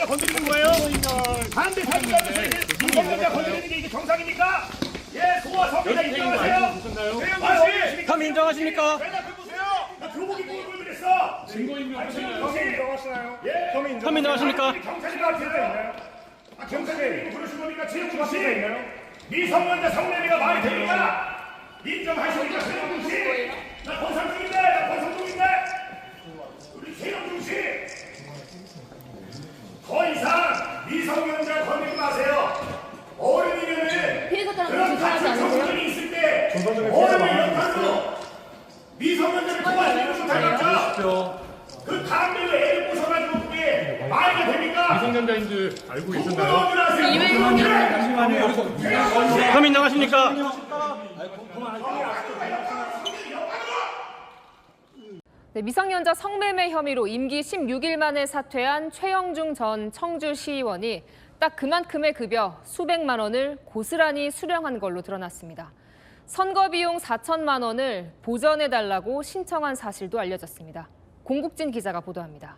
미성년자 건드리는 거예요? 반대 사진관에서 미성년자 건드리는 게 이게 정상입니까? 예, 소아 성애자 인정하세요? 혐의 인정하십니까? 교복 입고 뭘 그랬어? 혐의 인정하시나요? 예. 혐의 인정하십니까? 경찰이 앞에서요. 경찰이 부르신 겁니까? 최영준 씨. 미성년자 성매매가 말이 됩니까? 인정하십니까? 최영준 씨. 나 권상중인데. 우리 최영준 씨. 더 이상 미성년자 건드리지 마세요. 어른이면은 그런 같은 정신이 있을 때 어른의 역할로 미성년자를 도와주는 못하겠죠. 그 다음에 애를 꼬셔가지고 그게 말이 됩니까? 미성년자인들 알고 있었나요? 혐의 인정하십니까? 네, 미성년자 성매매 혐의로 임기 16일 만에 사퇴한 최영중 전 청주시의원이 딱 그만큼의 급여 수백만 원을 고스란히 수령한 걸로 드러났습니다. 선거 비용 4천만 원을 보전해달라고 신청한 사실도 알려졌습니다. 공국진 기자가 보도합니다.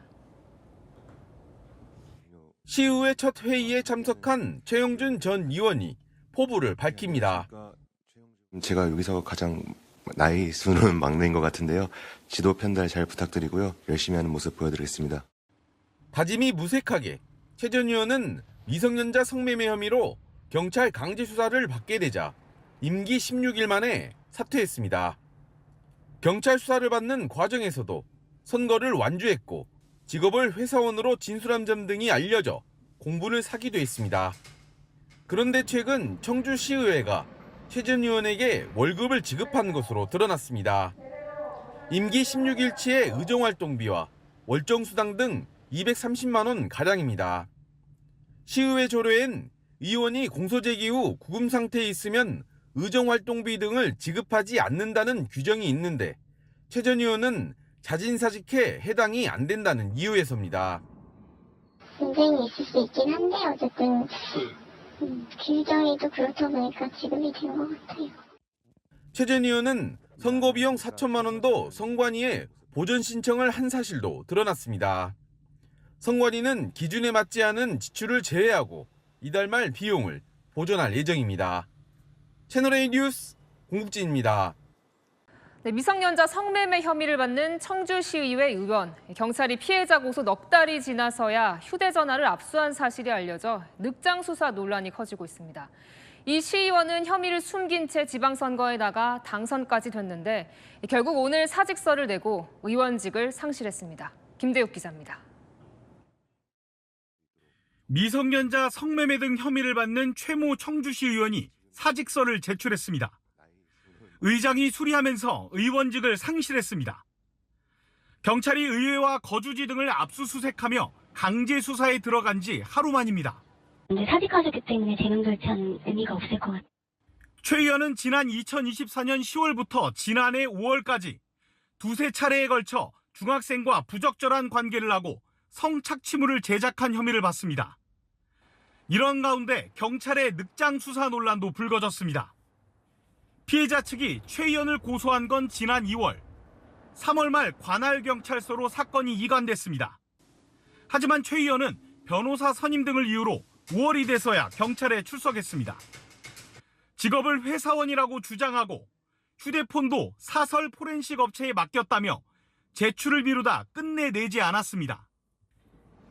시의회 첫 회의에 참석한 최영준 전 의원이 포부를 밝힙니다. 제가 여기서 가장 나이 수는 막내인 것 같은데요. 지도 편달 잘 부탁드리고요. 열심히 하는 모습 보여드리겠습니다. 다짐이 무색하게 최 전 의원은 미성년자 성매매 혐의로 경찰 강제 수사를 받게 되자 임기 16일 만에 사퇴했습니다. 경찰 수사를 받는 과정에서도 선거를 완주했고 직업을 회사원으로 진술한 점 등이 알려져 공분을 사기도 했습니다. 그런데 최근 청주시의회가 최 전 의원에게 월급을 지급한 것으로 드러났습니다. 임기 16일치의 의정활동비와 월정수당 등 230만 원 가량입니다. 시의회 조례엔 의원이 공소제기 후 구금 상태에 있으면 의정활동비 등을 지급하지 않는다는 규정이 있는데 최 전 의원은 자진사직해 해당이 안 된다는 이유에서입니다. 분쟁이 있을 수 있긴 한데 어쨌든 규정이 또 그렇다 보니까 지급이 된 것 같아요. 최 전 의원은 선거비용 4천만 원도 선관위에 보전 신청을 한 사실도 드러났습니다. 선관위는 기준에 맞지 않은 지출을 제외하고 이달 말 비용을 보전할 예정입니다. 채널A 뉴스 공국진입니다. 네, 미성년자 성매매 혐의를 받는 청주시의회 의원. 경찰이 피해자 고소 넉 달이 지나서야 휴대전화를 압수한 사실이 알려져 늑장 수사 논란이 커지고 있습니다. 이 시의원은 혐의를 숨긴 채 지방선거에 나가 당선까지 됐는데 결국 오늘 사직서를 내고 의원직을 상실했습니다. 김대욱 기자입니다. 미성년자 성매매 등 혐의를 받는 최모 청주시 의원이 사직서를 제출했습니다. 의장이 수리하면서 의원직을 상실했습니다. 경찰이 의회와 거주지 등을 압수수색하며 강제 수사에 들어간 지 하루 만입니다. 근데 사직하셨기 때문에 재명 결제한 의미가 없을 것 같아요. 최 의원은 지난 2024년 10월부터 지난해 5월까지 두세 차례에 걸쳐 중학생과 부적절한 관계를 하고 성착취물을 제작한 혐의를 받습니다. 이런 가운데 경찰의 늑장 수사 논란도 불거졌습니다. 피해자 측이 최 의원을 고소한 건 지난 2월, 3월 말 관할경찰서로 사건이 이관됐습니다. 하지만 최 의원은 변호사 선임 등을 이유로 5월이 돼서야 경찰에 출석했습니다. 직업을 회사원이라고 주장하고 휴대폰도 사설 포렌식 업체에 맡겼다며 제출을 미루다 끝내 내지 않았습니다.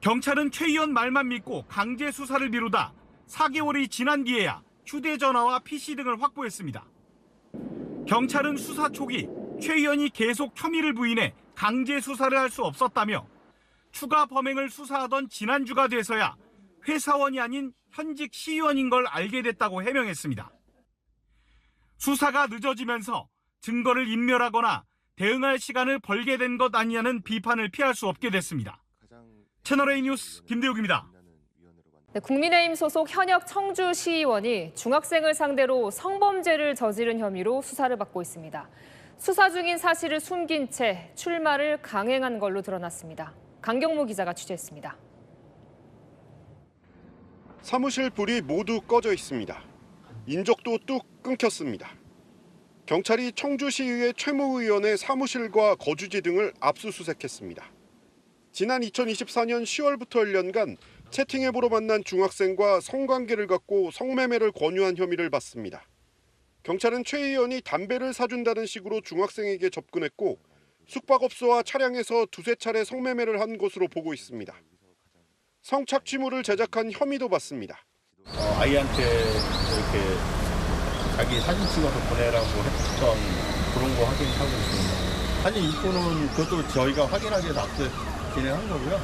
경찰은 최 의원 말만 믿고 강제 수사를 미루다 4개월이 지난 뒤에야 휴대전화와 PC 등을 확보했습니다. 경찰은 수사 초기 최 의원이 계속 혐의를 부인해 강제 수사를 할 수 없었다며 추가 범행을 수사하던 지난주가 돼서야 회사원이 아닌 현직 시의원인 걸 알게 됐다고 해명했습니다. 수사가 늦어지면서 증거를 인멸하거나 대응할 시간을 벌게 된 것 아니냐는 비판을 피할 수 없게 됐습니다. 채널A 뉴스 김대욱입니다. 네, 국민의힘 소속 현역 청주시의원이 중학생을 상대로 성범죄를 저지른 혐의로 수사를 받고 있습니다. 수사 중인 사실을 숨긴 채 출마를 강행한 걸로 드러났습니다. 강경모 기자가 취재했습니다. 사무실 불이 모두 꺼져 있습니다. 인적도 뚝 끊겼습니다. 경찰이 청주시의회 최모 의원의 사무실과 거주지 등을 압수수색했습니다. 지난 2024년 10월부터 1년간 채팅앱으로 만난 중학생과 성관계를 갖고 성매매를 권유한 혐의를 받습니다. 경찰은 최 의원이 담배를 사준다는 식으로 중학생에게 접근했고 숙박업소와 차량에서 두세 차례 성매매를 한 것으로 보고 있습니다. 성착취물을 제작한 혐의도 받습니다. 아이한테 이렇게 자기 사진 찍어서 보내라고 했던 그런 거 확인하고 있습니다. 사진 입고는 그것도 저희가 확인하기 위해서 앞서 진행한 거고요.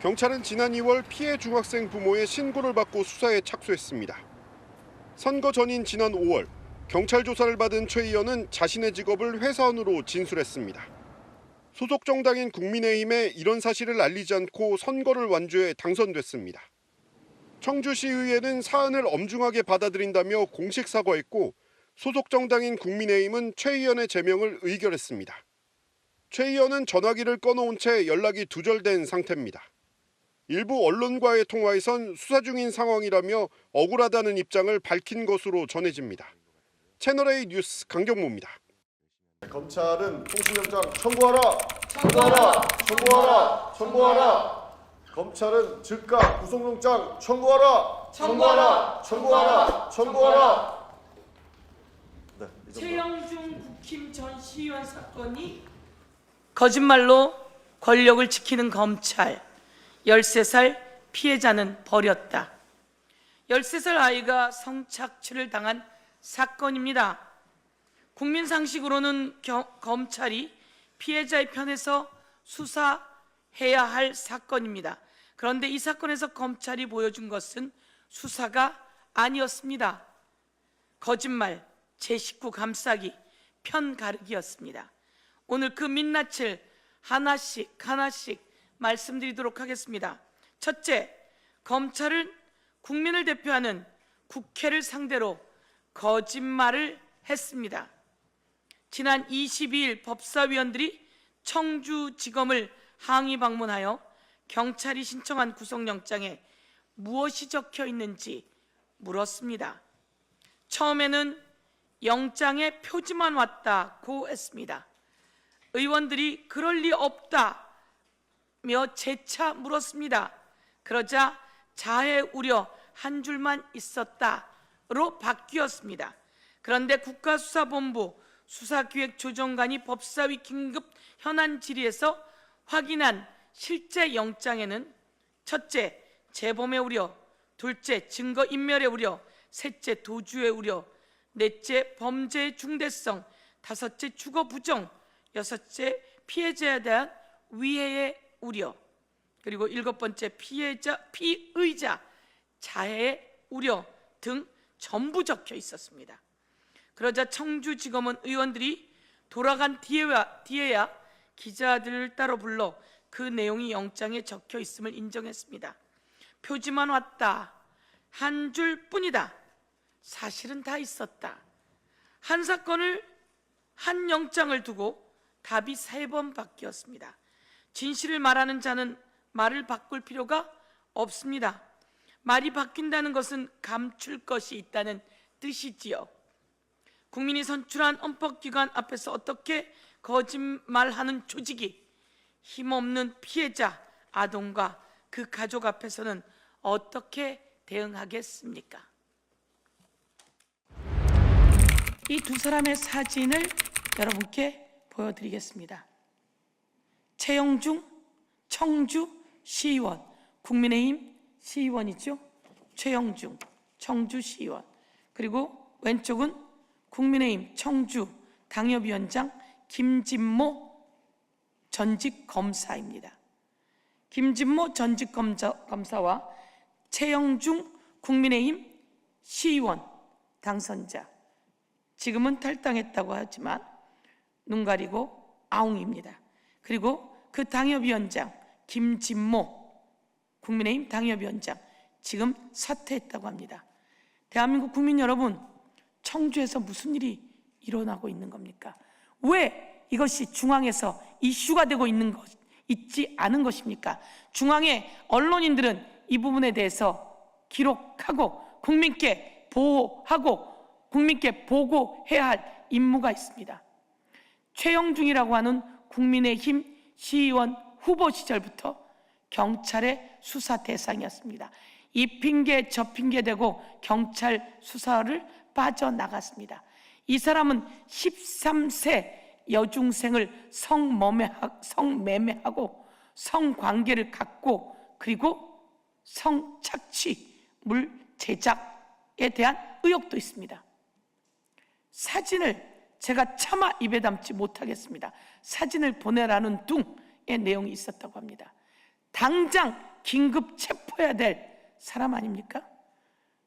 경찰은 지난 2월 피해 중학생 부모의 신고를 받고 수사에 착수했습니다. 선거 전인 지난 5월 경찰 조사를 받은 최 의원은 자신의 직업을 회사원으로 진술했습니다. 소속 정당인 국민의힘에 이런 사실을 알리지 않고 선거를 완주해 당선됐습니다. 청주시의회는 사안을 엄중하게 받아들인다며 공식 사과했고 소속 정당인 국민의힘은 최 의원의 제명을 의결했습니다. 최 의원은 전화기를 꺼놓은 채 연락이 두절된 상태입니다. 일부 언론과의 통화에선 수사 중인 상황이라며 억울하다는 입장을 밝힌 것으로 전해집니다. 채널A 뉴스 강경모입니다. 검찰은 통신영장 청구하라! 청구하라! 청구하라! 청구하라! 검찰은 즉각 구속영장 청구하라! 청구하라! 청구하라! 청구하라! 네, 최영중 국힘 전 시의원 사건이 거짓말로 권력을 지키는 검찰. 13살 피해자는 버렸다. 13살 아이가 성착취를 당한 사건입니다. 국민 상식으로는 검찰이 피해자의 편에서 수사해야 할 사건입니다. 그런데 이 사건에서 검찰이 보여준 것은 수사가 아니었습니다. 거짓말, 제 식구 감싸기, 편 가르기였습니다. 오늘 그 민낯을 하나씩 말씀드리도록 하겠습니다. 첫째, 검찰은 국민을 대표하는 국회를 상대로 거짓말을 했습니다. 지난 22일 법사위원들이 청주지검을 항의 방문하여 경찰이 신청한 구속영장에 무엇이 적혀 있는지 물었습니다. 처음에는 영장에 표지만 왔다고 했습니다. 의원들이 그럴 리 없다며 재차 물었습니다. 그러자 자해 우려 한 줄만 있었다로 바뀌었습니다. 그런데 국가수사본부 수사기획조정관이 법사위 긴급 현안 질의에서 확인한 실제 영장에는 첫째, 재범의 우려, 둘째, 증거인멸의 우려, 셋째, 도주의 우려, 넷째, 범죄의 중대성, 다섯째, 주거 부정, 여섯째, 피해자에 대한 위해의 우려, 그리고 일곱 번째, 피의자 자해의 우려 등 전부 적혀 있었습니다. 그러자 청주지검은 의원들이 돌아간 뒤에야 기자들을 따로 불러 그 내용이 영장에 적혀 있음을 인정했습니다. 표지만 왔다. 한 줄뿐이다. 사실은 다 있었다. 한 사건을 한 영장을 두고 답이 3번 바뀌었습니다. 진실을 말하는 자는 말을 바꿀 필요가 없습니다. 말이 바뀐다는 것은 감출 것이 있다는 뜻이지요. 국민이 선출한 헌법기관 앞에서 어떻게 거짓말하는 조직이 힘없는 피해자, 아동과 그 가족 앞에서는 어떻게 대응하겠습니까? 이 두 사람의 사진을 여러분께 보여드리겠습니다. 최영중 청주 시의원, 국민의힘 시의원이죠. 최영중 청주 시의원, 그리고 왼쪽은 국민의힘 청주 당협위원장 김진모 전직 검사입니다. 김진모 전직 검사와 최영중 국민의힘 시의원 당선자, 지금은 탈당했다고 하지만 눈 가리고 아웅입니다. 그리고 그 당협위원장 김진모 국민의힘 당협위원장 지금 사퇴했다고 합니다. 대한민국 국민 여러분, 청주에서 무슨 일이 일어나고 있는 겁니까? 왜 이것이 중앙에서 이슈가 되고 있지 않은 것입니까? 중앙의 언론인들은 이 부분에 대해서 기록하고 국민께 보호하고 국민께 보고해야 할 임무가 있습니다. 최영중이라고 하는 국민의힘 시의원 후보 시절부터 경찰의 수사 대상이었습니다. 이 핑계 저 핑계 대고 경찰 수사를 빠져나갔습니다. 이 사람은 13세 여중생을 성매매하고 성관계를 갖고 그리고 성착취물 제작에 대한 의혹도 있습니다. 사진을 제가 차마 입에 담지 못하겠습니다. 사진을 보내라는 둥의 내용이 있었다고 합니다. 당장 긴급 체포해야 될 사람 아닙니까?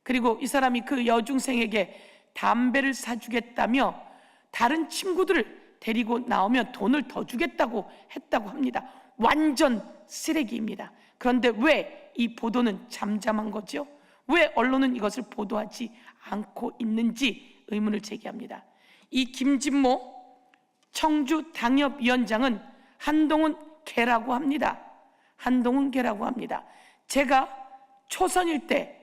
그리고 이 사람이 그 여중생에게 담배를 사주겠다며 다른 친구들을 데리고 나오면 돈을 더 주겠다고 했다고 합니다. 완전 쓰레기입니다. 그런데 왜 이 보도는 잠잠한 거죠? 왜 언론은 이것을 보도하지 않고 있는지 의문을 제기합니다. 이 김진모 청주 당협위원장은 한동훈 개라고 합니다. 한동훈 개라고 합니다. 제가 초선일 때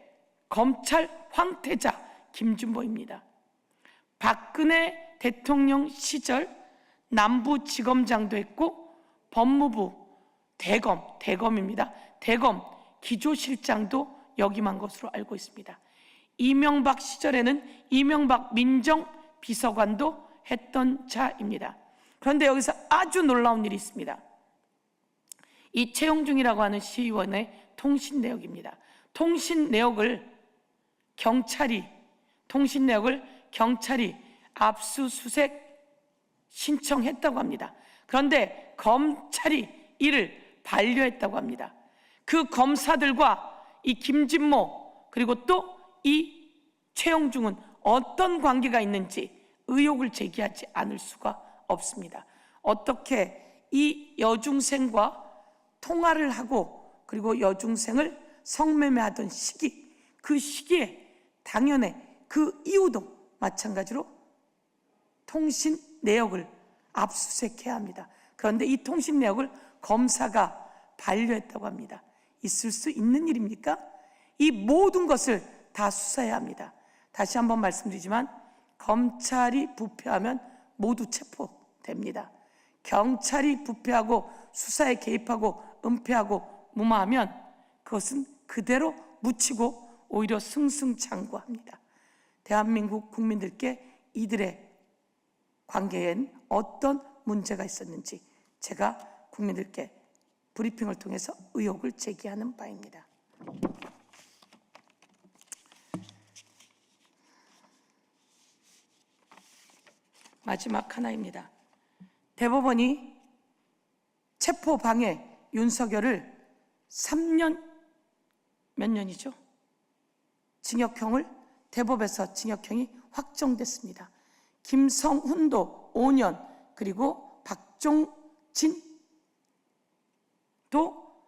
검찰 황태자 김진모입니다. 박근혜 대통령 시절 남부지검장도 했고 법무부 대검입니다. 대검 기조실장도 역임한 것으로 알고 있습니다. 이명박 시절에는 이명박 민정비서관도 했던 자입니다. 그런데 여기서 아주 놀라운 일이 있습니다. 이 최영중이라고 하는 시의원의 통신 내역입니다. 통신 내역을 경찰이 압수수색 신청했다고 합니다. 그런데 검찰이 이를 반려했다고 합니다. 그 검사들과 이 김진모 그리고 또 이 최영중은 어떤 관계가 있는지 의혹을 제기하지 않을 수가 없습니다. 어떻게 이 여중생과 통화를 하고 그리고 여중생을 성매매하던 시기, 그 시기에 당연히 그 이후도 마찬가지로 통신 내역을 압수수색해야 합니다. 그런데 이 통신 내역을 검사가 반려했다고 합니다. 있을 수 있는 일입니까? 이 모든 것을 다 수사해야 합니다. 다시 한번 말씀드리지만 검찰이 부패하면 모두 체포됩니다. 경찰이 부패하고 수사에 개입하고 은폐하고 무마하면 그것은 그대로 묻히고 오히려 승승장구합니다. 대한민국 국민들께 이들의 관계엔 어떤 문제가 있었는지 제가 국민들께 브리핑을 통해서 의혹을 제기하는 바입니다. 마지막 하나입니다. 대법원이 체포방해 윤석열을 3년 몇 년이죠? 징역형을 대법에서 징역형이 확정됐습니다. 김성훈도 5년 그리고 박종진도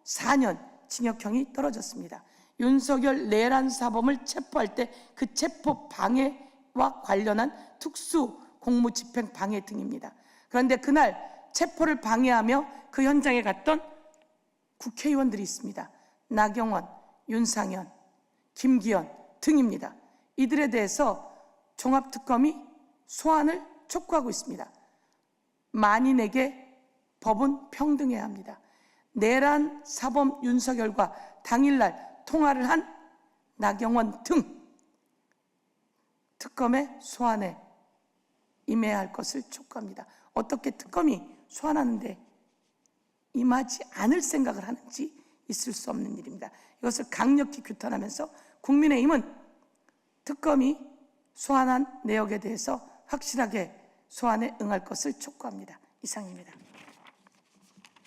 4년 징역형이 떨어졌습니다. 윤석열 내란 사범을 체포할 때 그 체포 방해와 관련한 특수 공무집행 방해 등입니다. 그런데 그날 체포를 방해하며 그 현장에 갔던 국회의원들이 있습니다. 나경원, 윤상현, 김기현 등입니다. 이들에 대해서 종합특검이 소환을 촉구하고 있습니다. 만인에게 법은 평등해야 합니다. 내란 사범 윤석열과 당일날 통화를 한 나경원 등 특검의 소환에 임해야 할 것을 촉구합니다. 어떻게 특검이 소환하는데 임하지 않을 생각을 하는지 있을 수 없는 일입니다. 이것을 강력히 규탄하면서 국민의힘은 특검이 소환한 내역에 대해서 확실하게 소환에 응할 것을 촉구합니다. 이상입니다.